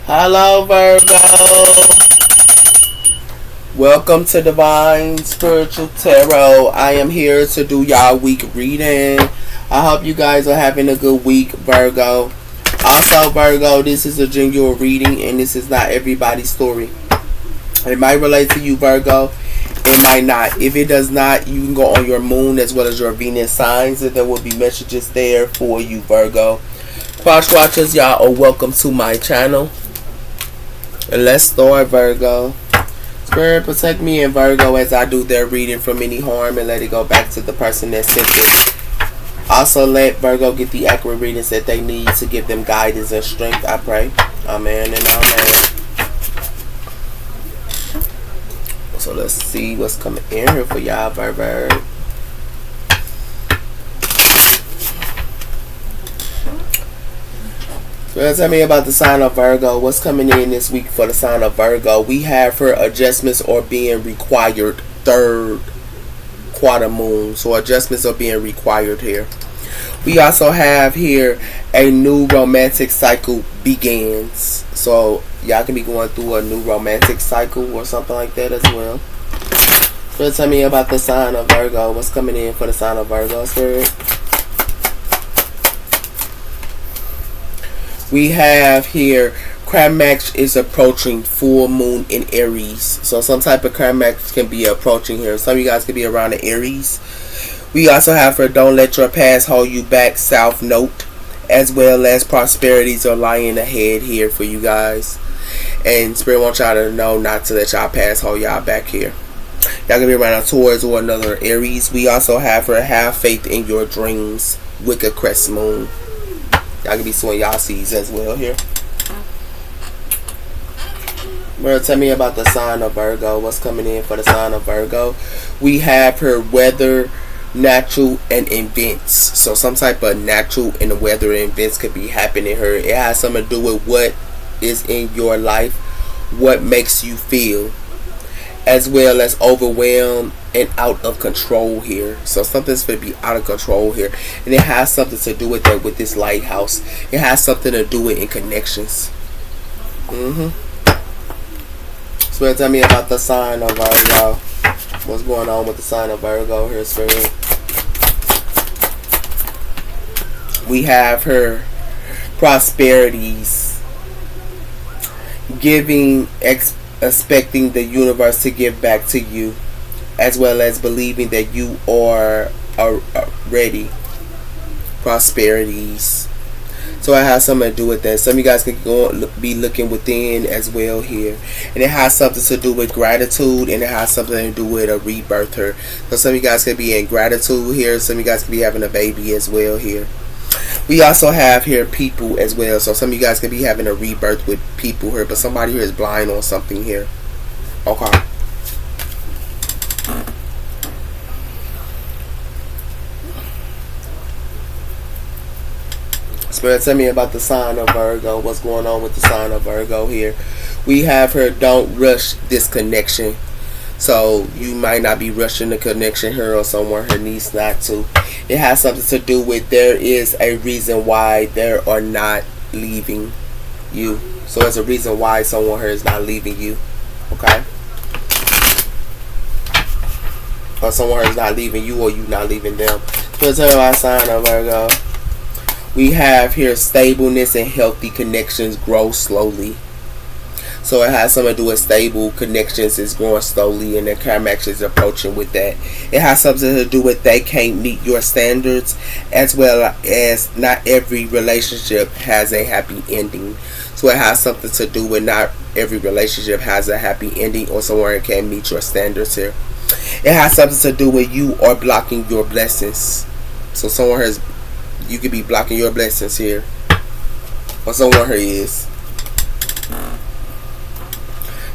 Hello, Virgo. Welcome to Divine Spiritual Tarot. I am here to do y'all week reading. I hope you guys are having a good week, Virgo. Also, Virgo, this is a genuine reading and this is not everybody's story. It might relate to you, Virgo. It might not. If it does not, you can go on your moon as well as your Venus signs and there will be messages there for you, Virgo. Cross watchers, y'all are welcome to my channel. And let's start, Virgo. Spirit, protect me and Virgo as I do their reading from any harm and let it go back to the person that sent it. Also, let Virgo get the accurate readings that they need to give them guidance and strength, I pray. Amen and amen. So let's see what's coming in here for y'all, Virgo. So tell me about the sign of Virgo. What's coming in this week for the sign of Virgo? We have for adjustments or being required, third quarter moon. So adjustments are being required here. We also have here a new romantic cycle begins. So y'all can be going through a new romantic cycle or something like that as well. So tell me about the sign of Virgo. What's coming in for the sign of Virgo, Spirit? We have here climax is approaching full moon in Aries. So some type of climax can be approaching here. Some of you guys could be around the Aries. We also have for don't let your past hold you back, South Note, as well as prosperities are lying ahead here for you guys. And Spirit wants y'all to know not to let y'all past hold y'all back here. Y'all can be around a Taurus or another Aries. We also have for have faith in your dreams, Wicked Crest Moon. Y'all can be sowing y'all seeds as well here. Well, tell me about the sign of Virgo. What's coming in for the sign of Virgo? We have her weather, natural, and events. So some type of natural and weather events could be happening here. It has something to do with what is in your life, what makes you feel, as well as overwhelmed and out of control here. So something's going to be out of control here, and it has something to do with that, with this lighthouse. It has something to do with in connections. So tell me about the sign of Virgo. What's going on with the sign of Virgo here, Spirit? We have her prosperities, giving, expecting the universe to give back to you, as well as believing that you are ready. Prosperities. So it has something to do with that. Some of you guys can go be looking within as well here. And it has something to do with gratitude, and it has something to do with a rebirth here. So some of you guys could be in gratitude here. Some of you guys could be having a baby as well here. We also have here people as well. So some of you guys could be having a rebirth with people here. But somebody here is blind on something here. Okay. Spirit, tell me about the sign of Virgo. What's going on with the sign of Virgo here? We have her don't rush this connection. So you might not be rushing the connection here, or someone here needs not to. It has something to do with there is a reason why they are not leaving you. So there's a reason why someone here is not leaving you. Okay? Or someone here is not leaving you, or you not leaving them. So tell me about the sign of Virgo. We have here stableness and healthy connections grow slowly. So it has something to do with stable connections is growing slowly, and the climax is approaching with that. It has something to do with they can't meet your standards, as well as not every relationship has a happy ending. So it has something to do with not every relationship has a happy ending, or someone can't meet your standards here. It has something to do with you are blocking your blessings. So someone has, you could be blocking your blessings here, or someone here is.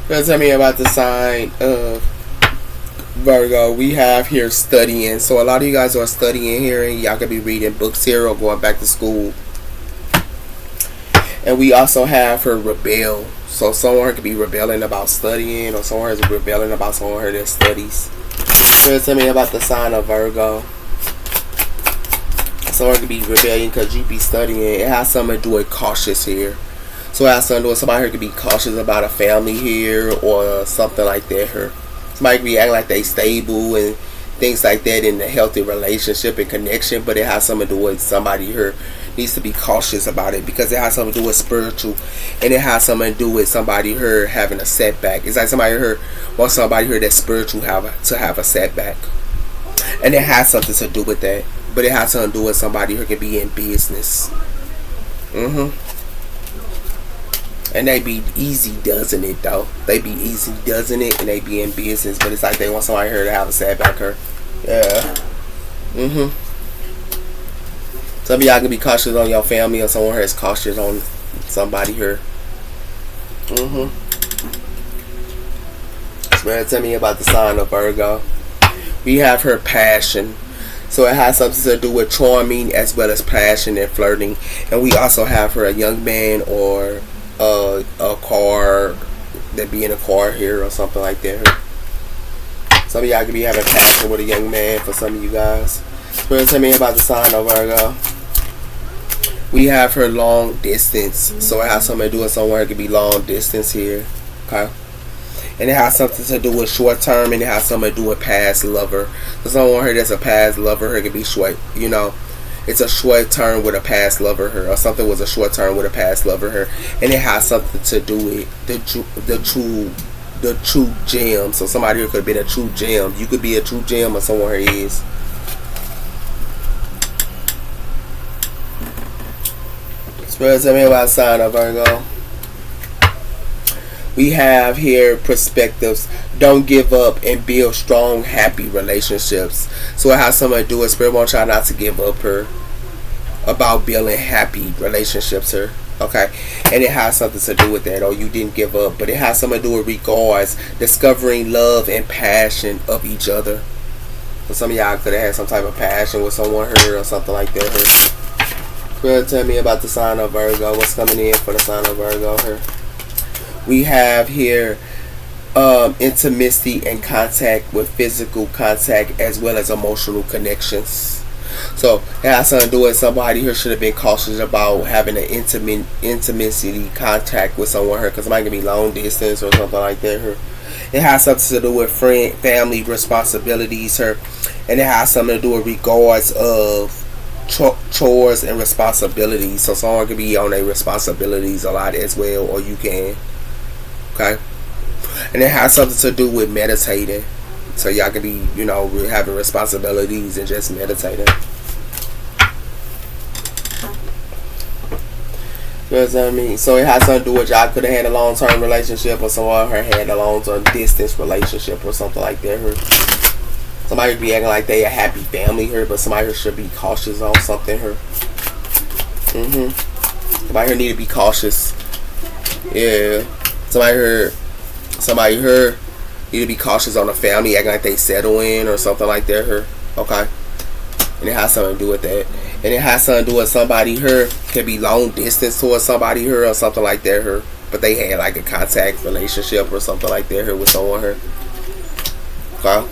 Tell me about the sign of Virgo. We have here studying. So a lot of you guys are studying here, and y'all could be reading books here or going back to school. And we also have her rebel. So someone could be rebelling about studying, or someone is rebelling about someone that studies. Tell me about the sign of Virgo. Someone could be rebelling because you be studying. It has something to do with cautious here. So it has something to do with somebody here could be cautious about a family here or something like that here. Somebody could be acting like they stable and things like that in a healthy relationship and connection, but it has something to do with somebody here needs to be cautious about it because it has something to do with spiritual, and it has something to do with somebody here having a setback. It's like somebody here wants somebody here that's spiritual to have a setback, and it has something to do with that. But it has something to do with somebody who can be in business. And they be easy doesn't it though. They be easy doesn't it, and they be in business, but it's like they want somebody here to have a setback here. Yeah. Some of y'all can be cautious on your family, or someone here is cautious on somebody here. Spirit, tell me about the sign of Virgo. We have her passion. So it has something to do with charming as well as passion and flirting. And we also have her a young man or a car, that be in a car here or something like that. Some of y'all could be having passion with a young man for some of you guys. Spirit, tell me about the sign of Virgo. We have her long distance. So it has something to do with somewhere it could be long distance here. Okay. And it has something to do with short term, and it has something to do with past lover. So someone here that's a past lover here could be short, you know. It's a short term with a past lover here, or something was a short term with a past lover here, and it has something to do with the true gem. So somebody here could have been a true gem. You could be a true gem, or someone here is. Spirit, tell me about sign of Virgo. We have here perspectives. Don't give up and build strong, happy relationships. So it has something to do with Spirit won't try not to give up her about building happy relationships here. Okay. And it has something to do with that. Oh, you didn't give up. But it has something to do with regards, discovering love and passion of each other. So some of y'all could have had some type of passion with someone here or something like that here. Spirit, tell me about the sign of Virgo. What's coming in for the sign of Virgo here? We have here intimacy and contact with physical contact as well as emotional connections. So it has something to do with somebody here should have been cautious about having an intimacy contact with someone here, because it might be long distance or something like that here. It has something to do with family responsibilities here, and it has something to do with regards of chores and responsibilities. So someone can be on their responsibilities a lot as well, or you can. Okay. And it has something to do with meditating. So y'all can be, you know, having responsibilities and just meditating. You know what I mean? So it has something to do with y'all could have had a long-term relationship, or someone here had a long-term distance relationship or something like that here. Somebody be acting like they a happy family here, but somebody here should be cautious on something here. Somebody here need to be cautious. Yeah. Somebody here need to be cautious on the family, acting like they settle in or something like that here. Okay. And it has something to do with that. And it has something to do with somebody here can be long distance towards somebody here or something like that here. But they had like a contact relationship or something like that here with someone here. Okay.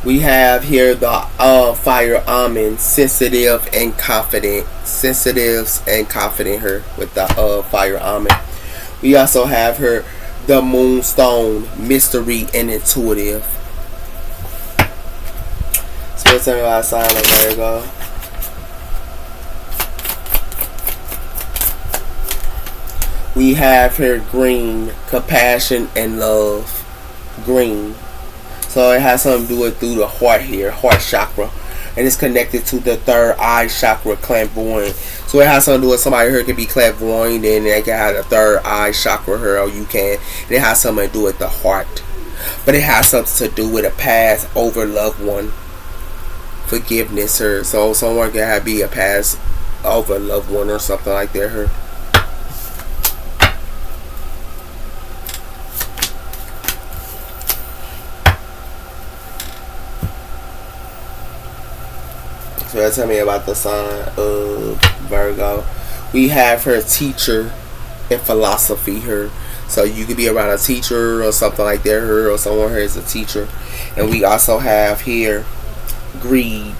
We have here the fire almond, sensitive and confident. Sensitives and confident here with the fire almond. We also have her the moonstone, mystery and intuitive. So let's tell me about sign of Virgo. We have here green, compassion and love. Green. So it has something to do with through the heart here, heart chakra. And it's connected to the third eye chakra, clairvoyant. So it has something to do with somebody here can be clairvoyant, and they can have the third eye chakra here, or you can. And it has something to do with the heart. But it has something to do with a past over loved one. Forgiveness here. So someone can be a past over loved one or something like that here. So tell me about the sign of Virgo. We have her teacher in philosophy here. So you could be around a teacher or something like that here, or someone here is a teacher. And we also have here greed.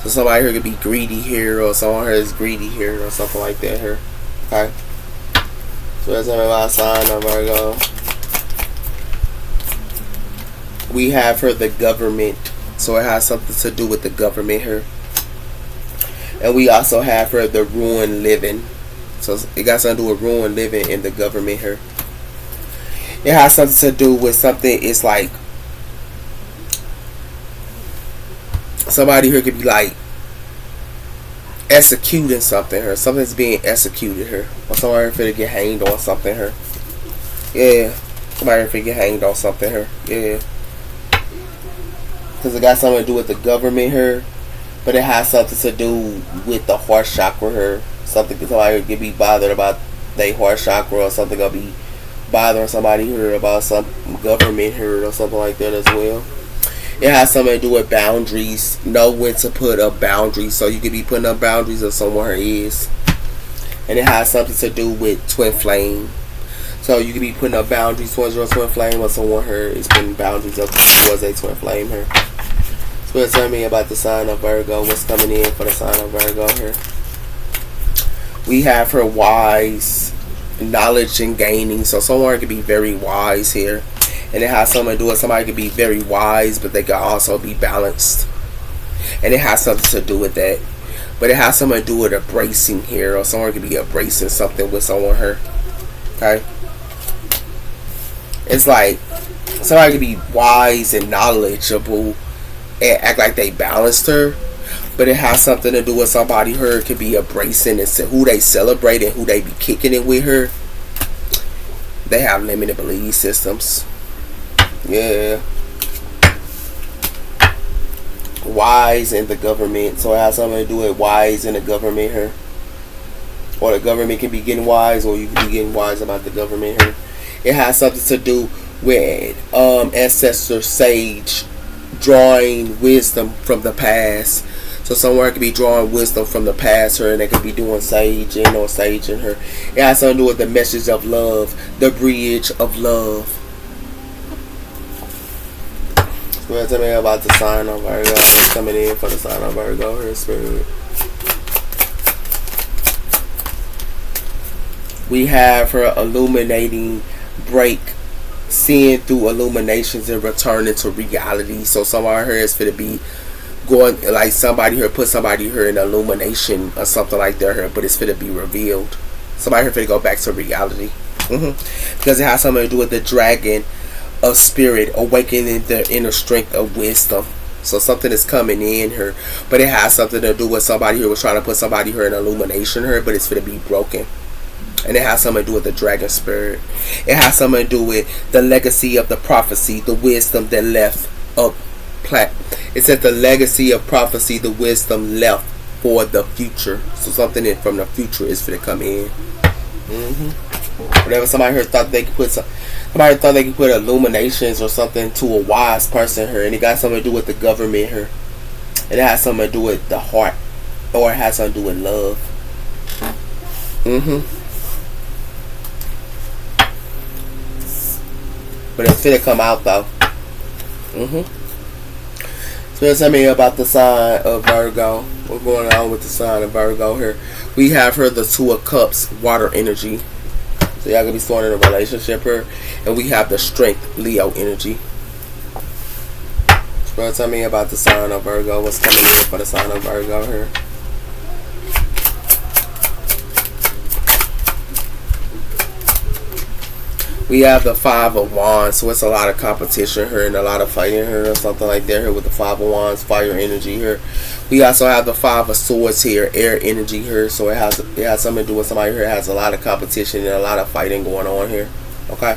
So somebody here could be greedy here, or someone here is greedy here, or something like that here. Okay. So that's about sign of Virgo. We have her the government. So it has something to do with the government here. And we also have her the ruined living. So it got something to do with ruined living in the government here. It has something to do with something. It's like somebody here could be like executing something here. Something's being executed here. Or somebody here finna get hanged on something here. Yeah. Somebody here finna get hanged on something here. Yeah. Because it got something to do with the government here. But it has something to do with the heart chakra here. Something somebody could be bothered about their heart chakra, or something gonna be bothering somebody here about some government here or something like that as well. It has something to do with boundaries. Know when to put up boundaries. So you could be putting up boundaries if someone is. And it has something to do with twin flame. So you could be putting up boundaries towards your twin flame, or someone here is putting boundaries up towards a twin flame here. So tell me about the sign of Virgo. What's coming in for the sign of Virgo here? We have her wise, knowledge and gaining. So someone could be very wise here. And it has something to do with somebody could be very wise, but they could also be balanced. And it has something to do with that. But it has something to do with embracing here. Or someone could be embracing something with someone here. Okay? It's like somebody could be wise and knowledgeable and act like they balanced her. But it has something to do with somebody her could be embracing and who they celebrate and who they be kicking it with her. They have limited belief systems. Yeah. Wise in the government. So it has something to do with wise in the government here. Or the government can be getting wise, or you can be getting wise about the government here. It has something to do with ancestor sage drawing wisdom from the past. So someone could be drawing wisdom from the past here, and they could be doing saging or saging her. It has something to do with the message of love, the bridge of love. So tell me about the sign of Virgo. Coming in for the sign of Virgo here, spirit. We have her illuminating break, seeing through illuminations and returning to reality. So somebody here is going to be going, like somebody here put somebody here in illumination or something like that here, but it's going to be revealed. Somebody here going to go back to reality. Because it has something to do with the dragon of spirit, awakening the inner strength of wisdom. So something is coming in here, but it has something to do with somebody here was trying to put somebody here in illumination here, but it's going to be broken. And it has something to do with the dragon spirit. It has something to do with the legacy of the prophecy, the wisdom that left up. It said the legacy of prophecy, the wisdom left for the future. So something from the future is going to come in. Whenever somebody here thought they could put somebody thought they could put illuminations or something to a wise person here, and it got something to do with the government here. And it has something to do with the heart, or it has something to do with love. But it's finna come out though. So tell me about the sign of Virgo. What's going on with the sign of Virgo here? We have her the Two of Cups, water energy. So y'all gonna be starting a relationship here. And we have the Strength, Leo energy. So tell me about the sign of Virgo. What's coming in for the sign of Virgo here? We have the Five of Wands, so it's a lot of competition here and a lot of fighting here or something like that here with the Five of Wands, fire energy here. We also have the Five of Swords here, air energy here, so it has something to do with somebody here that has a lot of competition and a lot of fighting going on here. Okay,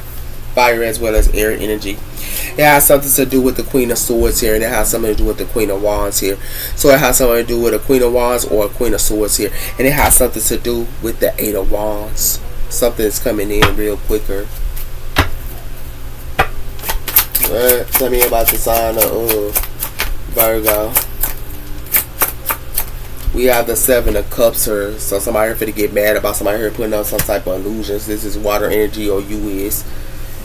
fire as well as air energy. It has something to do with the Queen of Swords here, and it has something to do with the Queen of Wands here. So it has something to do with a Queen of Wands or a Queen of Swords here, and it has something to do with the Eight of Wands. Something is coming in real quicker. Alright, tell me about the sign of Virgo. We have the Seven of Cups here. So somebody here finna get mad about somebody here putting on some type of illusions. This is water energy, or you is.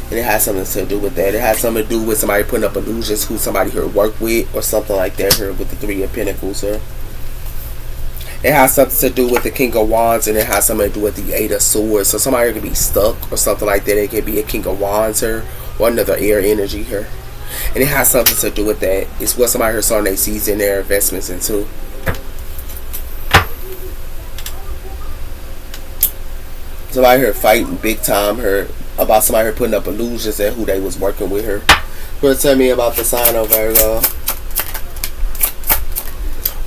And it has something to do with that. It has something to do with somebody putting up illusions who somebody here work with or something like that here with the Three of Pentacles here. It has something to do with the King of Wands, and it has something to do with the Eight of Swords. So somebody could be stuck or something like that. It could be a King of Wands here or another air energy here. And it has something to do with that. It's what somebody here saw they sees in their investments into. Somebody here fighting big time here about somebody here putting up illusions at who they was working with her. But tell me about the sign of Virgo.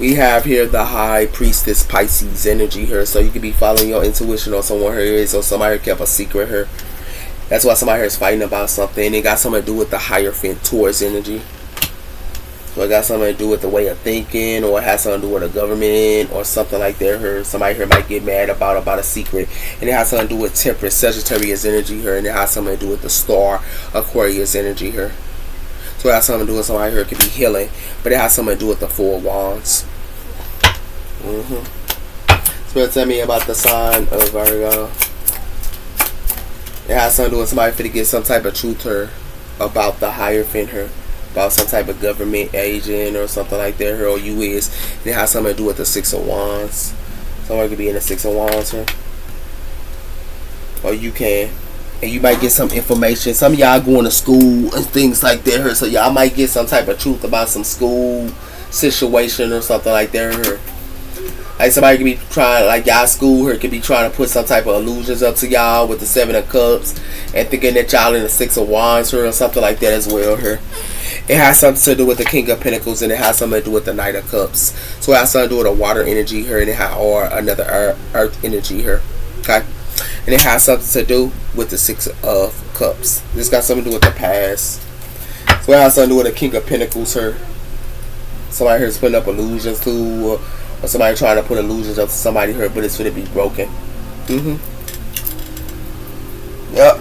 We have here the High Priestess Pisces energy here. So you could be following your intuition on someone here is, or somebody here kept a secret here. That's why somebody here is fighting about something. It got something to do with the Hierophant Taurus energy. So it got something to do with the way of thinking, or it has something to do with the government or something like that here. Somebody here might get mad about a secret. And it has something to do with Temperance, Sagittarius energy here. And it has something to do with the Star, Aquarius energy here. So it has something to do with somebody here. It could be healing. But it has something to do with the Four Wands. So tell me about the sign of Virgo. It has something to do with somebody finna get some type of truth here about the Hierophant here. About some type of government agent or something like that here, or you is. And it has something to do with the Six of Wands. Somebody could be in the Six of Wands here. Or you can. And you might get some information. Some of y'all going to school and things like that here. So y'all might get some type of truth about some school situation or something like that here. Like somebody could be trying, like y'all school here could be trying to put some type of illusions up to y'all with the Seven of Cups and thinking that y'all in the Six of Wands here or something like that as well here. It has something to do with the King of Pentacles, and it has something to do with the Knight of Cups. So it has something to do with a water energy here, and it has or another earth energy here. Okay, and it has something to do with the Six of Cups. This got something to do with the past. So it has something to do with the King of Pentacles here. Somebody here is putting up illusions to, or somebody trying to put illusions up to somebody here, but it's going to be broken. Yep.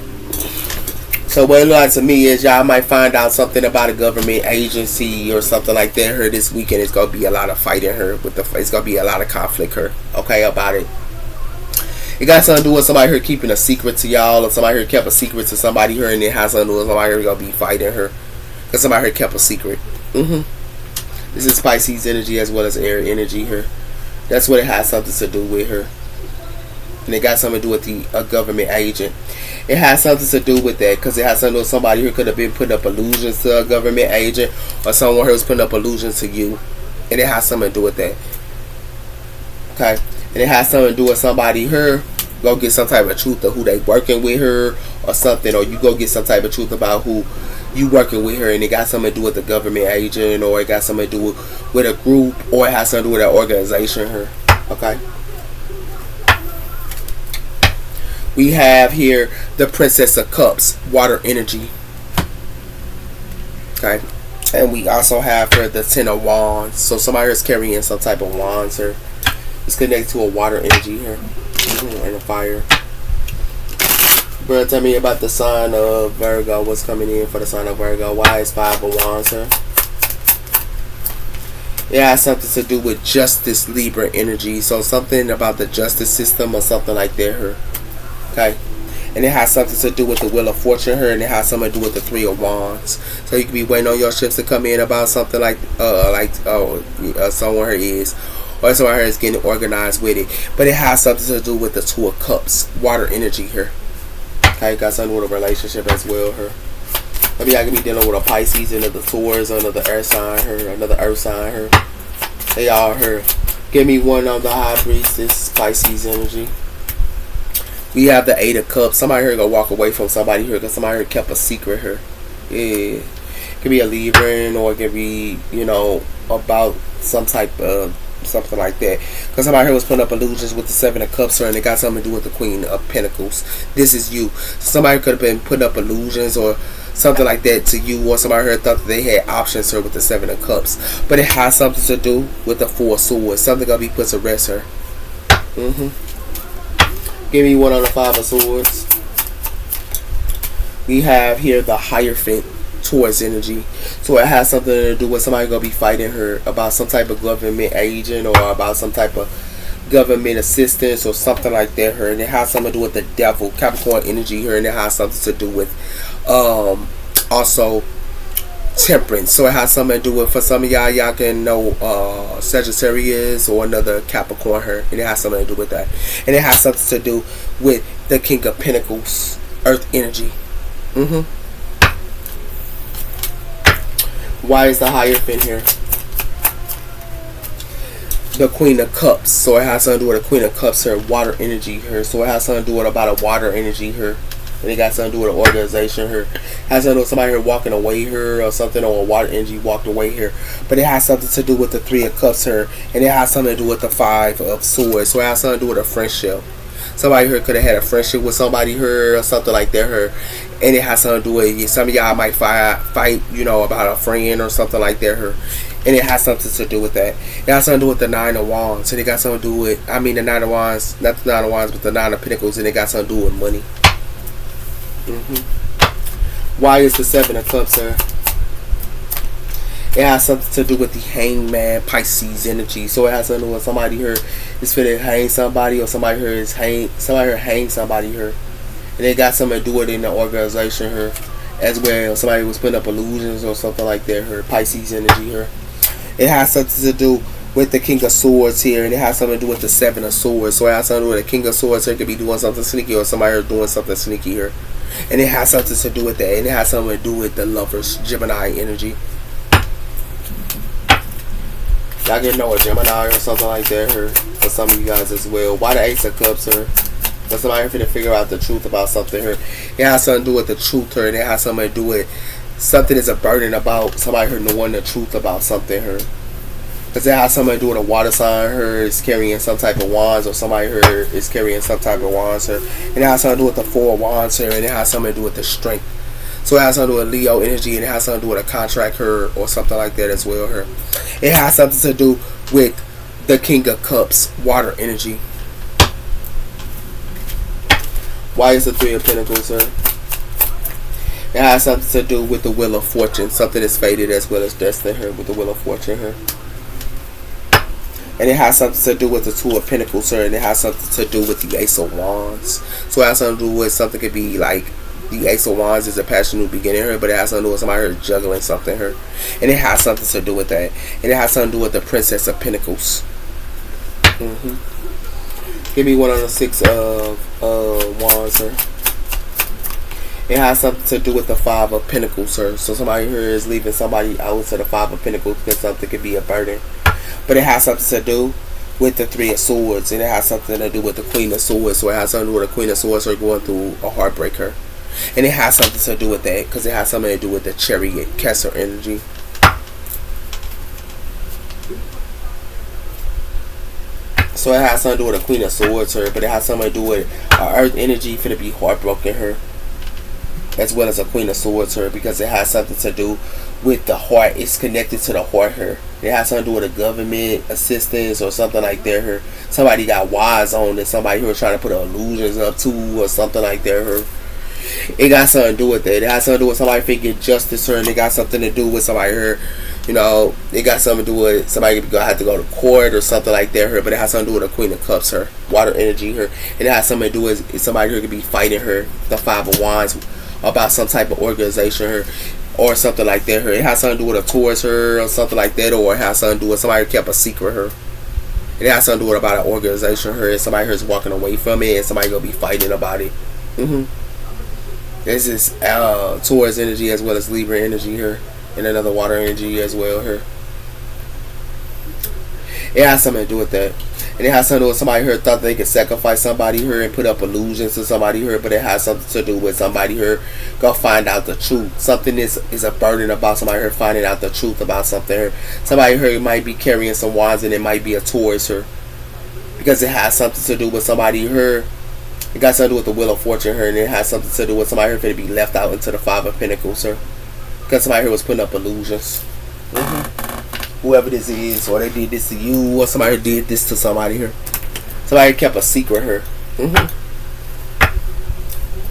So what it looks like to me is y'all might find out something about a government agency or something like that here this weekend. It's gonna be a lot of fighting here with the. It's gonna be a lot of conflict here. Okay, about it. It got something to do with somebody here keeping a secret to y'all, or somebody here kept a secret to somebody here, and it has something to do with somebody here gonna be fighting her because somebody here kept a secret. This is Pisces energy as well as air energy here. That's what it has something to do with her. And it got something to do with the government agent. It has something to do with that because it has something to do with somebody who could have been putting up illusions to a government agent, or someone who was putting up illusions to you. And it has something to do with that. Okay? And it has something to do with somebody here go get some type of truth of who they working with her or something, or you go get some type of truth about who you working with her, and it got something to do with the government agent, or it got something to do with a group, or it has something to do with an organization here. Okay? We have here the Princess of Cups, water energy. Okay. And we also have here the Ten of Wands. So somebody is carrying some type of wands here. It's connected to a water energy here. And a fire. Bro, tell me about the sign of Virgo. What's coming in for the sign of Virgo? Why is Five of Wands here? It has something to do with justice, Libra energy. So something about the justice system or something like that here. Okay, and it has something to do with the Wheel of Fortune here, and it has something to do with the Three of Wands. So you could be waiting on your ships to come in about something like someone here is, or someone here is getting organized with it. But it has something to do with the Two of Cups, water energy here. Okay, got something with a relationship as well here. Maybe I could be dealing with a Pisces, another Taurus, another air sign here, another earth sign here. They all here. Give me one on the High Priestess, Pisces energy. We have the Eight of Cups. Somebody here gonna walk away from somebody here because somebody here kept a secret here. Yeah. It could be a Libran, or it could be, you know, about some type of something like that. Because somebody here was putting up illusions with the Seven of Cups here, and it got something to do with the Queen of Pentacles. This is you. Somebody could have been putting up illusions or something like that to you, or somebody here thought that they had options here with the Seven of Cups. But it has something to do with the Four of Swords. Something gonna be put to rest here. Give me one on the Five of Swords. We have here the Hierophant Taurus energy. So it has something to do with somebody going to be fighting her about some type of government agent, or about some type of government assistance or something like that here. And it has something to do with the Devil, Capricorn energy here. And it has something to do with also Temperance. So it has something to do with, for some of y'all, y'all can know Sagittarius or another Capricorn here, and it has something to do with that. And it has something to do with the King of Pentacles, Earth energy. Why is the Hierophant here? The Queen of Cups. So it has something to do with the Queen of Cups here, water energy here. So it has something to do with about a water energy here. And it got something to do with an organization here. It has something to do with somebody here walking away here or something, or a water energy walked away here. But it has something to do with the Three of Cups here. And it has something to do with the Five of Swords. So it has something to do with a friendship. Somebody here could have had a friendship with somebody here or something like that here. And it has something to do with, some of y'all might fight, you know, about a friend or something like that here. And it has something to do with that. It has something to do with the Nine of Wands. And it got something to do with, the Nine of Wands, not the Nine of Wands, but the Nine of Pentacles. And it got something to do with money. Why is the Seven of Cups here? It has something to do with the Hangman, Pisces energy. So it has something to do with somebody here is finna hang somebody, or somebody here is hang somebody here. And it got something to do with it in the organization here as well. Somebody was putting up illusions or something like that here. Pisces energy here. It has something to do with the King of Swords here, and it has something to do with the Seven of Swords. So it has something to do with the King of Swords here. Could be doing something sneaky, or somebody here doing something sneaky here. And it has something to do with that. And it has something to do with the Lovers, Gemini energy. Y'all get know a Gemini or something like that here for some of you guys as well. Why the Ace of Cups here? For somebody here to figure out the truth about something here. It has something to do with the truth here, and it has something to do with something is a burden about somebody here knowing the truth about something here. Because it has something to do with a water sign here is carrying some type of wands, or somebody here is carrying some type of wands here. And it has something to do with the Four of Wands here, and it has something to do with the strength. So it has something to do with Leo energy, and it has something to do with a contract here or something like that as well here. It has something to do with the King of Cups, water energy. Why is the Three of Pentacles here? It has something to do with the Wheel of Fortune. Something is fated as well as destined here with the Wheel of Fortune here. And it has something to do with the Two of Pentacles here, and it has something to do with the Ace of Wands. So it has something to do with something could be like the Ace of Wands is a passion new beginning here, but it has something to do with somebody here juggling something here. And it has something to do with that. And it has something to do with the Princess of Pentacles. Give me one on the Six of Wands here. It has something to do with the Five of Pentacles here. So somebody here is leaving somebody out to the Five of Pentacles because something could be a burden. But it has something to do with the Three of Swords, and it has something to do with the Queen of Swords. So it has something to do with the Queen of Swords or going through a heartbreak here. And it has something to do with that because it has something to do with the Chariot, Cancer energy. So it has something to do with the Queen of Swords here, but it has something to do with Earth energy for to be heartbroken here, as well as a Queen of Swords here, because it has something to do with the heart. It's connected to the heart here. It has something to do with a government assistance or something like that here. Somebody got wise on it. Somebody who was trying to put illusions up to or something like that here. It got something to do with that. It has something to do with somebody thinking justice here, and it got something to do with somebody here. You know, it got something to do with somebody gonna have to go to court or something like that here. But it has something to do with the Queen of Cups here, water energy here, and it has something to do with somebody here could be fighting her, the Five of Wands, about some type of organization here or something like that here. It has something to do with a Taurus here or something like that, or it has something to do with somebody who kept a secret here. It has something to do with about an organization here, and somebody here is walking away from it, and somebody gonna be fighting about it. This is Taurus energy as well as Libra energy here, and another water energy as well here. It has something to do with that. And it has something to do with somebody here thought they could sacrifice somebody here and put up illusions to somebody here, but it has something to do with somebody here go find out the truth. Something is a burden about somebody here finding out the truth about something here. Somebody here might be carrying some wands, and it might be a Taurus here, because it has something to do with somebody here. It got something to do with the Wheel of Fortune here, and it has something to do with somebody here going to be left out into the Five of Pentacles here, because somebody here was putting up illusions. Whoever this is, or they did this to you, or somebody did this to somebody here. Somebody kept a secret here.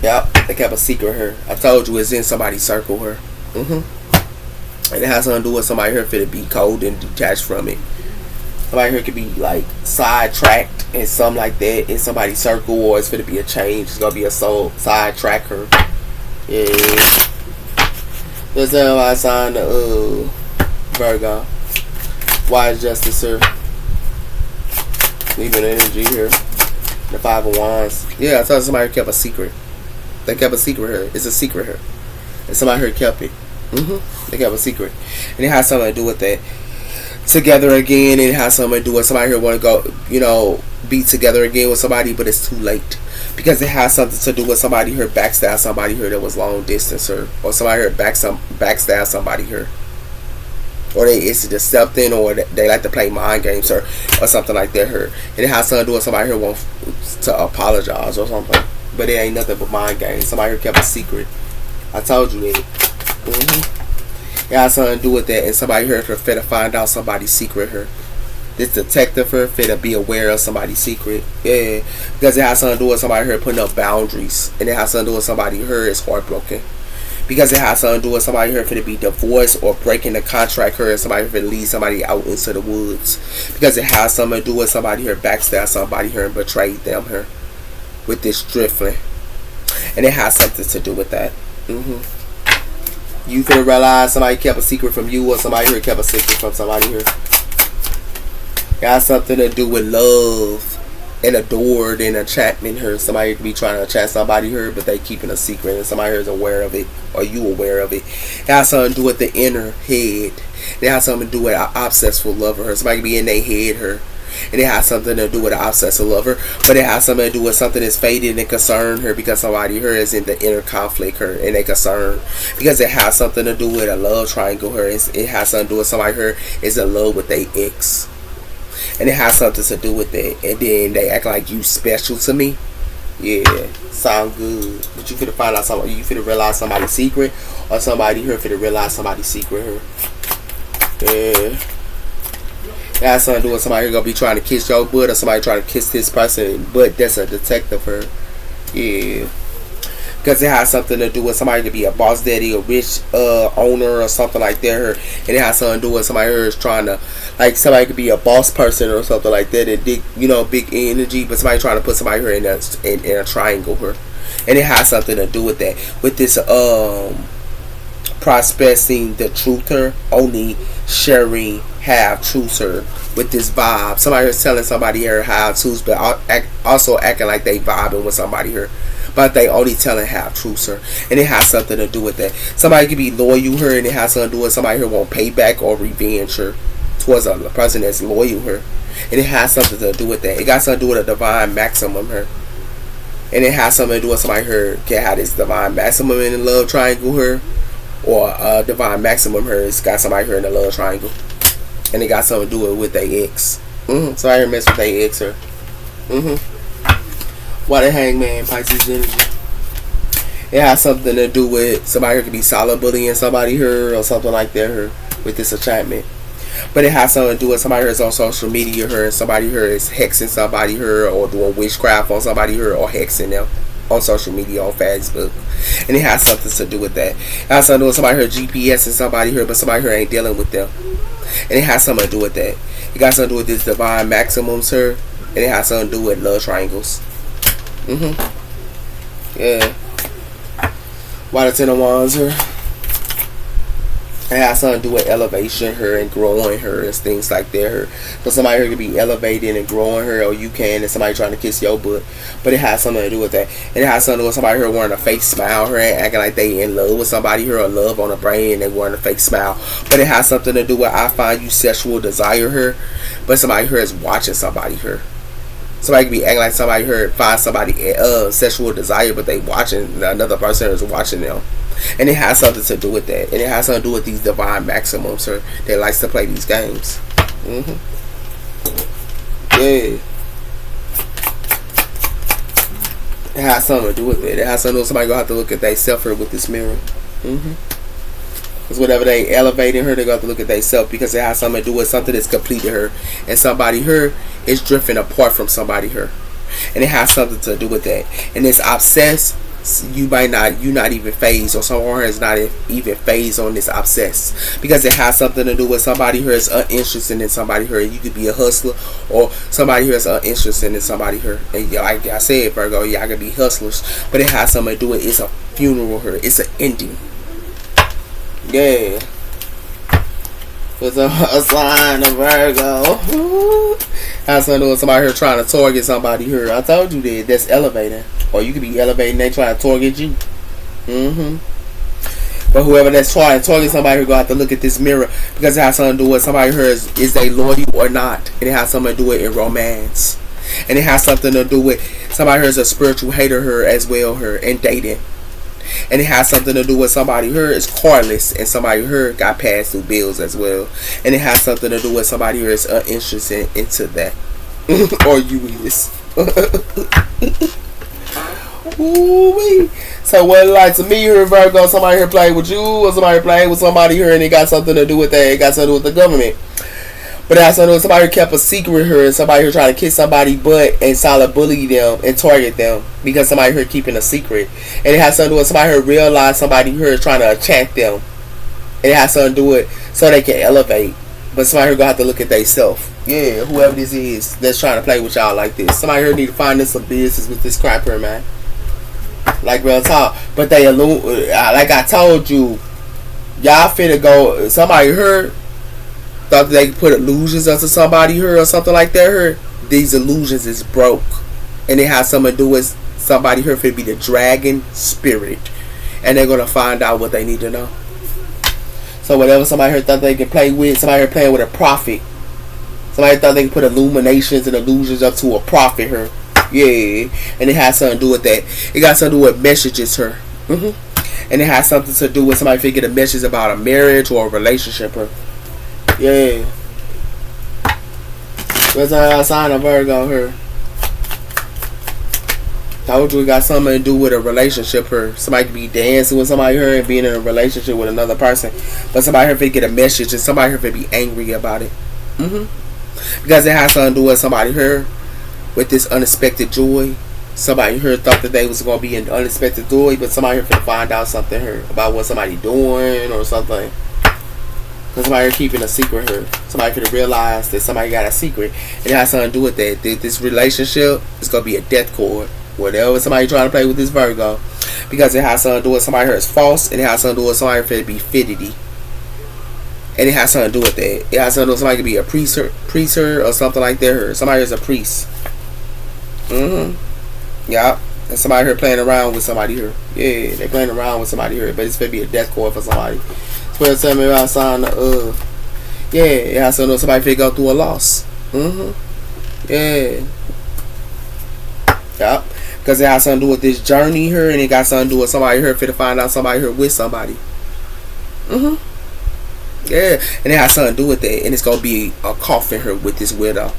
Yep, they kept a secret here. I told you it's in somebody's circle here. And it has something to do with somebody here for to be cold and detached from it. Somebody here could be like sidetracked and something like that in somebody's circle, or it's going to be a change. It's going to be a soul sidetracker. Yeah. Let's tell my sign Virgo. Wise justice here. Leaving energy here. The Five of Wands. Yeah, I thought somebody kept a secret. They kept a secret here. It's a secret here. And somebody here kept it. They kept a secret. And it has something to do with that. Together again. It has something to do with somebody here want to go, be together again with somebody, but it's too late. Because it has something to do with somebody here backstab somebody here that was long distance or somebody here backstab somebody here. Or they instantly stepped in, or they like to play mind games or something like that here. And it has something to do with somebody here wants to apologize or something. But it ain't nothing but mind games. Somebody here kept a secret. I told you that. It has something to do with that. And somebody here for to find out somebody's secret here. This detective here fit to be aware of somebody's secret. Yeah. Because it has something to do with somebody here putting up boundaries. And it has something to do with somebody here is heartbroken. Because it has something to do with somebody here for to be divorced or breaking the contract here, and somebody for to lead somebody out into the woods. Because it has something to do with somebody here backstab somebody here and betrayed them here with this drifting. And it has something to do with that. You finna realize somebody kept a secret from you, or somebody here kept a secret from somebody here. It has something to do with love and adored and enchantment here. Somebody could be trying to enchant somebody here, but they keeping a secret, and somebody here is aware of it, or you aware of it. It has something to do with the inner head. It has something to do with an obsessful lover here. Somebody could be in their head here, and it has something to do with an obsessive lover, but it has something to do with something that's faded and concern her, because somebody here is in the inner conflict here and they concern, because it has something to do with a love triangle here. It has something to do with somebody here is in love with their ex. And it has something to do with that. And then they act like you special to me. Yeah, sound good. But you finna find out somebody. You finna realize somebody's secret, or somebody here finna realize somebody's secret here. Yeah. It has something to do with somebody here gonna be trying to kiss your butt, or somebody trying to kiss this person, but that's a detective here. Yeah. Because it has something to do with somebody to be a boss daddy, a rich owner or something like that. And it has something to do with somebody who is trying to, like, somebody could be a boss person or something like that, and big energy, but somebody trying to put somebody here in a triangle here. And it has something to do with that. With this prospecting the truther, only sharing half truths here. With this vibe, somebody is telling somebody here half truths, but also acting like they vibing with somebody here, but they only telling half truths here. And it has something to do with that. Somebody could be loyal here, and it has something to do with somebody here won't pay back or revenge her towards a person that's loyal here. And it has something to do with that. It got something to do with a divine maximum here. And it has something to do with somebody here can have this divine maximum in the love triangle here, or a divine maximum here. It's got somebody here in the love triangle, and it got something to do with their ex. So I hear mess with their ex here. Why the Hangman, Pisces energy? It has something to do with somebody here could be solid bullying somebody here or something like that here with this enchantment. But it has something to do with somebody here is on social media here, and somebody here is hexing somebody here, or doing witchcraft on somebody here, or hexing them on social media, on Facebook. And it has something to do with that. It has something to do with somebody here GPSing somebody here, but somebody here ain't dealing with them. And it has something to do with that. It got something to do with this divine maximums here, and it has something to do with love triangles. Yeah. Why the Ten of Wands here? It has something to do with elevation here and growing her and things like that here. So somebody here could be elevating and growing her, or you can, and somebody trying to kiss your butt. But it has something to do with that. And it has something to do with somebody here wearing a fake smile here and acting like they in love with somebody here, or love on the brain, and they wearing a fake smile. But it has something to do with I find you sexual desire here. But somebody here is watching somebody here. Somebody could be acting like somebody here find somebody sexual desire, but they watching, another person is watching them. And it has something to do with that. And it has something to do with these divine maximums here that likes to play these games. Yeah. It has something to do with it. It has something to do with somebody gonna have to look at themselves here with this mirror. Because whatever they elevating her, they're going to have to look at themselves, because it has something to do with something that's completed her. And somebody here is drifting apart from somebody here. And it has something to do with that. And it's obsessed. You not even phased, or someone is not even phased on this obsessed, because it has something to do with somebody here is uninterested in somebody here. You could be a hustler, or somebody here is uninterested in somebody here. And like I said, Virgo, y'all could be hustlers, but it has something to do with it's a funeral here. It's an ending. Yeah. It's a sign of Virgo. Has something to do with somebody here trying to target somebody here. I told you that. That's elevating. Or you could be elevating, they trying to target you. But whoever that's trying to target somebody here, gonna have to look at this mirror, because it has something to do with somebody here is they loyal or not. And it has something to do with in romance. And it has something to do with somebody here is a spiritual hater here as well here, and dating. And it has something to do with somebody here is carless, and somebody here got past through bills as well. And it has something to do with somebody here is uninterested into that. Or you is. Ooh-wee. So what it like to me here, Virgo, somebody here play with you, or somebody play with somebody here, and it got something to do with that. It got something to do with the government. But it has something to do with somebody who kept a secret here, and somebody here trying to kiss somebody butt and solid bully them and target them because somebody here keeping a secret. And it has something to do with somebody here realize somebody here trying to attack them. And it has something to do with so they can elevate. But somebody here gonna have to look at themselves. Yeah, whoever this is that's trying to play with y'all like this. Somebody here need to find us some business with this crap here, man. Like real talk. But they like I told you, y'all finna go. Somebody here thought that they could put illusions onto somebody here or something like that here. These illusions is broke. And it has something to do with somebody here finna be the dragon spirit. And they're gonna find out what they need to know. So whatever somebody here thought they could play with, somebody here playing with a prophet. Somebody thought they could put illuminations and illusions up to a prophet here. Yeah. And it has something to do with that. It got something to do with messages here. And it has something to do with somebody figured a message about a marriage or a relationship here. Yeah. What's our sign of Virgo here? Told you it got something to do with a relationship here. Somebody could be dancing with somebody here and being in a relationship with another person. But somebody here could get a message and somebody here could be angry about it. Because it has something to do with somebody here with this unexpected joy. Somebody here thought that they was going to be in unexpected joy, but somebody here could find out something here about what somebody doing or something. Because somebody here keeping a secret here. Somebody could have realized that somebody got a secret. And it has something to do with that. This relationship is going to be a death cord. Whatever somebody trying to play with this Virgo. Because it has something to do with somebody here is false. And it has something to do with somebody here to be fidgety. And it has something to do with that. It has something to do with somebody could be a priest or something like that. Somebody is a priest. Yeah. And somebody here playing around with somebody here. Yeah, they playing around with somebody here. But it's going to be a death cord for somebody. Spirit tell me about sign yeah, it has something to do with somebody finna go through a loss. Yeah. Yeah. Because it has something to do with this journey here, and it got something to do with somebody here finna find out somebody here with somebody. Yeah. And it has something to do with that. And it's gonna be a coffin here with this widow.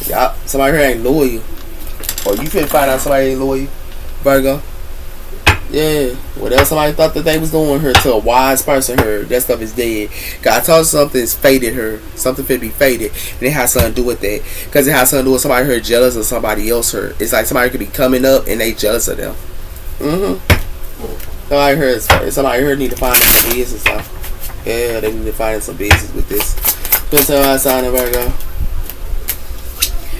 Yeah. Somebody here ain't loyal. Or you finna find out somebody ain't loyal. Virgo. Yeah, whatever somebody thought that they was doing her to a wise person here, that stuff is dead. God told you something is faded her. Something finna be faded. And it has something to do with that. Because it has something to do with somebody here jealous of somebody else here. It's like somebody could be coming up and they jealous of them. Somebody here need to find some business stuff. Yeah, they need to find some business with this. Just tell my sign of Virgo.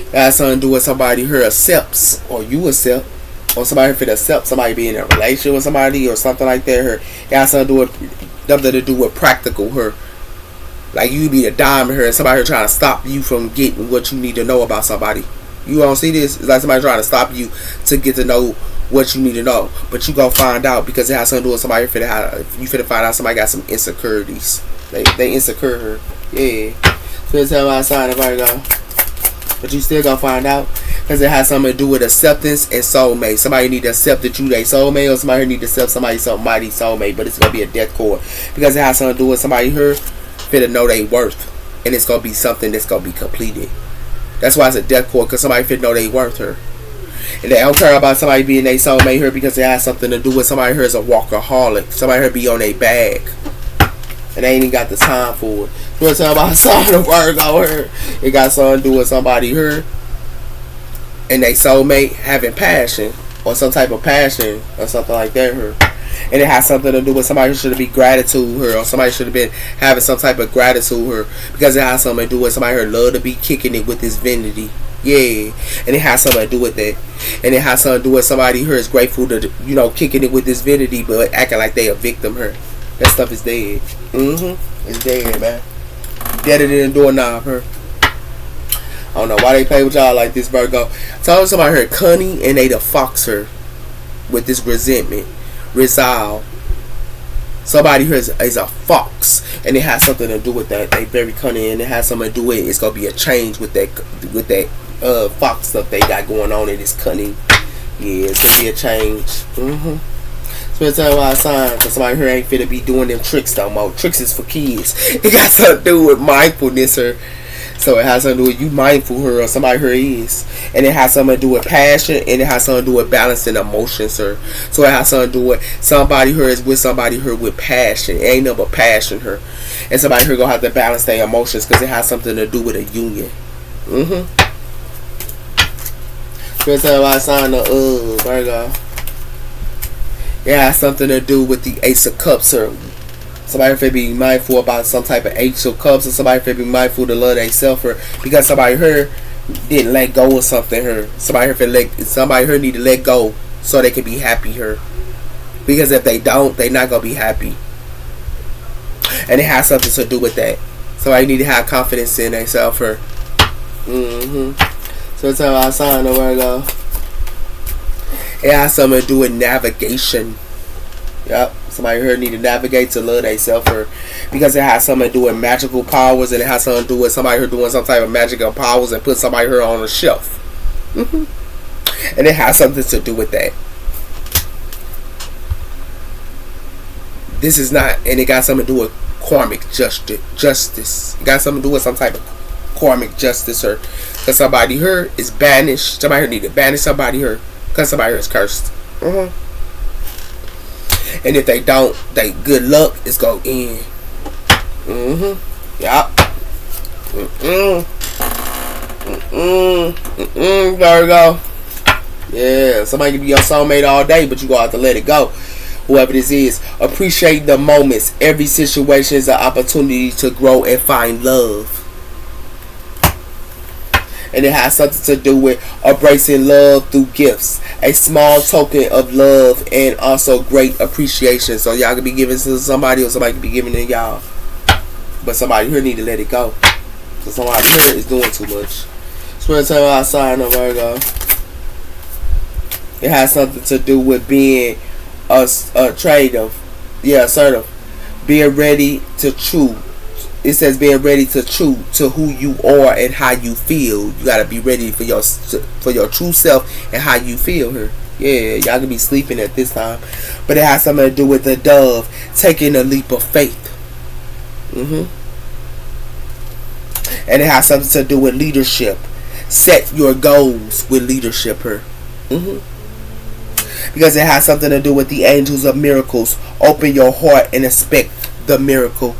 It has something to do with somebody here accepts, or you accept. Or somebody fit accept somebody being in a relationship with somebody or something like that. Her, it has something to do with practical. Her, like you be a diamond here, and somebody here trying to stop you from getting what you need to know about somebody. You don't see this? It's like somebody trying to stop you to get to know what you need to know, but you gonna find out because it has something to do with somebody. You finna find out somebody got some insecurities. They insecure her. Yeah. So tell my sign of Virgo. But you still gonna find out because it has something to do with acceptance and soulmate. Somebody need to accept that you they soulmate, or somebody need to accept somebody somebody soulmate. But it's gonna be a death cord because it has something to do with somebody here finna know they worth, and it's gonna be something that's gonna be completed. That's why it's a death cord, because somebody finna know they worth her, and they don't care about somebody being they soulmate here because it has something to do with somebody here is a walkaholic. Somebody here be on their bag, and they ain't even got the time for it. You want to tell about sign of Virgo here? It got something to do with somebody here and they soulmate having passion or some type of passion or something like that here. And it has something to do with somebody who should be gratitude here, or somebody should have been having some type of gratitude here because it has something to do with somebody here love to be kicking it with this vanity. Yeah, and it has something to do with that. And it has something to do with somebody here is grateful to, kicking it with this divinity, but acting like they a victim her. That stuff is dead. It's dead, man. Deader than a doorknob her. I don't know why they play with y'all like this, Virgo. Tell somebody her cunning and they the fox her with this resentment, resolve. Somebody here is a fox, and it has something to do with that. They very cunning, and it has something to do with it's gonna be a change with that fox stuff they got going on in this cunning. Yeah, it's gonna be a change. So tell why I signed, because somebody here ain't fit to be doing them tricks no more. Tricks is for kids. It got something to do with mindfulness or. So it has something to do with you mindful her or somebody her is. And it has something to do with passion, and it has something to do with balancing emotions her. So it has something to do with somebody her is with somebody her with passion. It ain't nothing but passion her. And somebody here gonna have to balance their emotions because it has something to do with a union. So tell why I signed the Virgo. It has something to do with the Ace of Cups her. Somebody could be mindful about some type of Ace of Cups, and somebody could be mindful to love themselves her because somebody here didn't let go of something her. Somebody here need to let go so they can be happy her. Because if they don't, they not gonna be happy. And it has something to do with that. Somebody need to have confidence in themselves her. So that's how I signed the Virgo. It has something to do with navigation. Yep. Somebody here need to navigate to love themselves her because it has something to do with magical powers, and it has something to do with somebody here doing some type of magical powers and put somebody here on a shelf. And it has something to do with that. This is not, and it got something to do with karmic justice. It got something to do with some type of karmic justice her because somebody here is banished. Somebody here need to banish somebody here because somebody here is cursed. And if they don't, they good luck is gonna end. Yup. Virgo. Yeah, somebody can be your soulmate all day, but you gonna have to let it go. Whoever this is, appreciate the moments. Every situation is an opportunity to grow and find love. And it has something to do with embracing love through gifts. A small token of love and also great appreciation. So y'all can be giving to somebody or somebody can be giving to y'all. But somebody here need to let it go. So somebody here is doing too much. Spiritual outside of Virgo. It has something to do with being assertive. Being ready to choose. It says being ready to true to who you are and how you feel. You gotta be ready for your true self and how you feel here. Yeah, y'all can be sleeping at this time, but it has something to do with the dove taking a leap of faith. And it has something to do with leadership. Set your goals with leadership here. Because it has something to do with the angels of miracles. Open your heart and expect the miracle.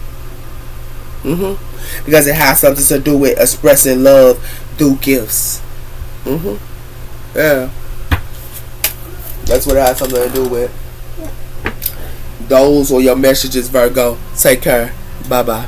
Because it has something to do with expressing love through gifts. Yeah. That's what it has something to do with. Those are your messages, Virgo. Take care. Bye-bye.